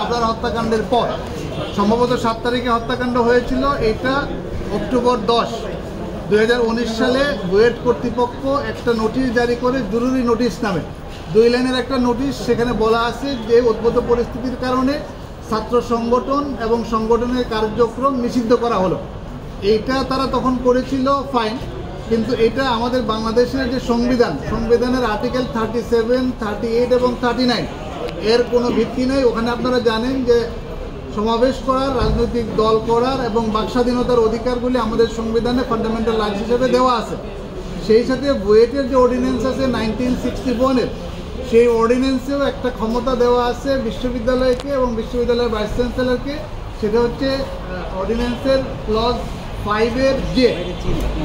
আবরার হত্যাকাণ্ডের পর, সম্ভবত 7 তারিখে হত্যাকাণ্ড হয়েছিল। এটা অক্টোবর 10, 2019 সালে বুয়েট কর্তৃপক্ষ একটা নোটিশ জারি করে, জরুরি নোটিশ নামে 2 লাইনের একটা নোটিশ। সেখানে বলা আছে যে উদ্ভূত পরিস্থিতির কারণে ছাত্র সংগঠন এবং সংগঠনের কার্যক্রম নিষিদ্ধ করা হলো। এইটা তারা তখন করেছিল, ফাইন, কিন্তু এটা আমাদের বাংলাদেশের যে সংবিধানের আর্টিকেল 37, 38 এবং 39 এর কোনো ভিত্তি নেই। ওখানে আপনারা জানেন যে সমাবেশ করার, রাজনৈতিক দল করার এবং বাকস্বাধীনতার অধিকারগুলি আমাদের সংবিধানে ফান্ডামেন্টাল রাইটস হিসেবে দেওয়া আছে। সেই সাথে বুয়েটের যে অর্ডিন্যান্স আছে 1961-এর, সেই অর্ডিন্যান্সেও একটা ক্ষমতা দেওয়া আছে বিশ্ববিদ্যালয়কে এবং বিশ্ববিদ্যালয়ের ভাইস চ্যান্সেলরকে। সেটা হচ্ছে অর্ডিন্যান্সের ক্লজ 5-এর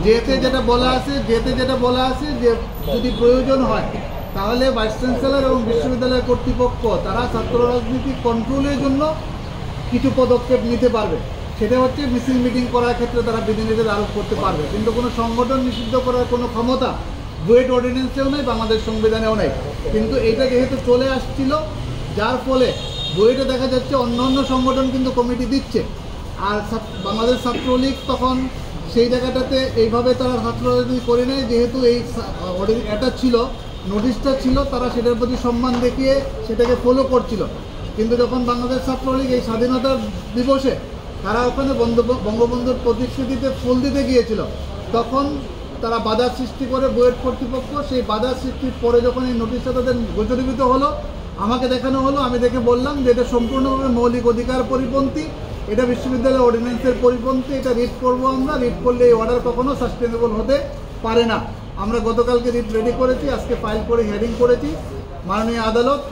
যেতে যেটা বলা আছে যে যদি প্রয়োজন হয় তাহলে ভাইস চ্যান্সেলর এবং বিশ্ববিদ্যালয় কর্তৃপক্ষ তারা ছাত্র রাজনীতি কন্ট্রোলের জন্য কিছু পদক্ষেপ নিতে পারবে। সেটা হচ্ছে মিছিল মিটিং করার ক্ষেত্রে তারা বিধিনিষেধ আরোপ করতে পারবে, কিন্তু কোনো সংগঠন নিষিদ্ধ করার কোনো ক্ষমতা বুয়েট অর্ডিন্যান্সেও নেই, বাংলাদেশ সংবিধানেও নেই। কিন্তু এটা যেহেতু চলে আসছিল, যার ফলে বুয়েটে দেখা যাচ্ছে অন্য সংগঠন কিন্তু কমিটি দিচ্ছে। আর বাংলাদেশ ছাত্রলীগ তখন সেই জায়গাটাতে এইভাবে তারা ছাত্র রাজনীতি করে নেয়, যেহেতু এই এটা ছিল, নোটিশটা ছিল, তারা সেটার প্রতি সম্মান দেখিয়ে সেটাকে ফলো করছিল। কিন্তু যখন বাংলাদেশ ছাত্রলীগ এই স্বাধীনতা দিবসে তারা ওখানে বঙ্গবন্ধুর প্রতিশ্রুতিতে ফুল দিতে গিয়েছিল, তখন তারা বাধা সৃষ্টি করে বুয়েট কর্তৃপক্ষ। সেই বাধা সৃষ্টির পরে যখন এই নোটিশটা তাদের গোচরীভূত হলো, আমাকে দেখানো হলো, আমি দেখে বললাম যে এটা সম্পূর্ণভাবে মৌলিক অধিকার পরিপন্থী, এটা বিশ্ববিদ্যালয় অর্ডিন্যান্সের পরিপন্থী, এটা রিট করবো আমরা। রিট করলে এই অর্ডার কখনো সাস্টেনেবল হতে পারে না। আমরা গতকালকে রিট রেডি করেছি, আজকে ফাইল করে হেয়ারিং করেছি। মাননীয় আদালত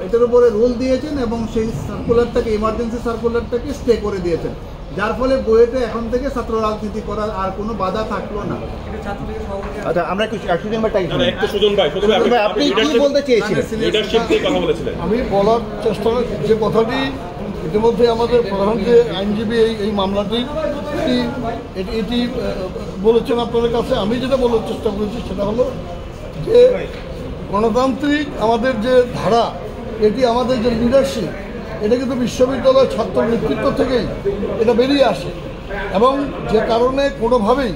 এটার উপরে রুল দিয়েছেন এবং সেই সার্কুলারটাকে, ইমার্জেন্সি সার্কুলারটাকে স্টে করে দিয়েছেন, যার ফলে বুয়েটে এখন থেকে ছাত্র রাজনীতি করার আর কোনো বাধা থাকলো না। আচ্ছা, আমরা আপনি কি বলতে চেয়েছিলেন? আমি বলার চেষ্টা, যে কথাটি ইতিমধ্যে আমাদের প্রধান যে আইনজীবী এই মামলাটি এটি বলেছেন আপনাদের কাছে, আমি যেটা বলার চেষ্টা করেছি সেটা হলো যে গণতান্ত্রিক আমাদের যে ধারা, এটি আমাদের যে লিডারশিপ, এটা কিন্তু বিশ্ববিদ্যালয় ছাত্র নেতৃত্ব থেকেই এটা বেরিয়ে আসে। এবং যে কারণে কোনোভাবেই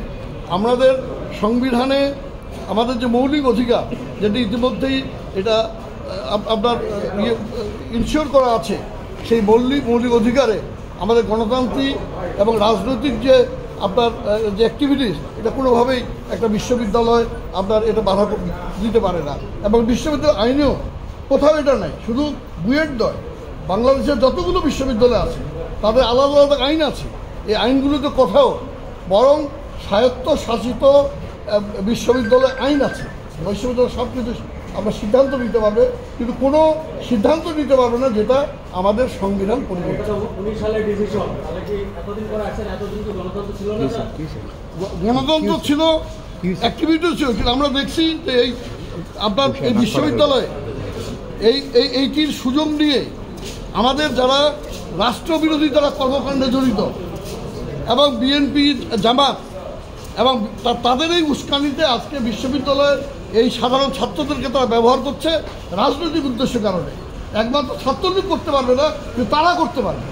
আমাদের সংবিধানে আমাদের যে মৌলিক অধিকার, যেটি ইতিমধ্যেই এটা আপনার ইনশিওর করা আছে, সেই মৌলিক অধিকারে আমাদের গণতান্ত্রিক এবং রাজনৈতিক যে আপনার যে অ্যাক্টিভিটিস, এটা কোনোভাবেই একটা বিশ্ববিদ্যালয় আপনার এটা বাধা দিতে পারে না। এবং বিশ্ববিদ্যালয় আইনেও কোথাও এটা নাই, শুধু বুয়েট নয়, বাংলাদেশের যতগুলো বিশ্ববিদ্যালয় আছে তাদের আলাদা আলাদা আইন আছে। এই আইনগুলোতে কোথাও, বরং স্বায়ত্ত শাসিত বিশ্ববিদ্যালয় আইন আছে। বিশ্ববিদ্যালয় সব কিছু আমরা সিদ্ধান্ত নিতে পারবে, কিন্তু কোনো সিদ্ধান্ত নিতে পারবে না যেটা আমাদের সংবিধান পরিবর্তন। গণতন্ত্র ছিল, অ্যাক্টিভিটিও ছিল, কিন্তু আমরা দেখছি যে এই আপনার এই বিশ্ববিদ্যালয়ে এইটির সুযোগ নিয়ে আমাদের যারা রাষ্ট্রবিরোধী যারা কর্মকাণ্ডে জড়িত এবং বিএনপি, জামাত এবং তাদের এই উস্কানিতে আজকে বিশ্ববিদ্যালয়ের এই সাধারণ ছাত্রদেরকে তারা ব্যবহার করছে রাজনৈতিক উদ্দেশ্যের কারণে। একমাত্র ছাত্রলীগ করতে পারবে না, কিন্তু তারা করতে পারবে।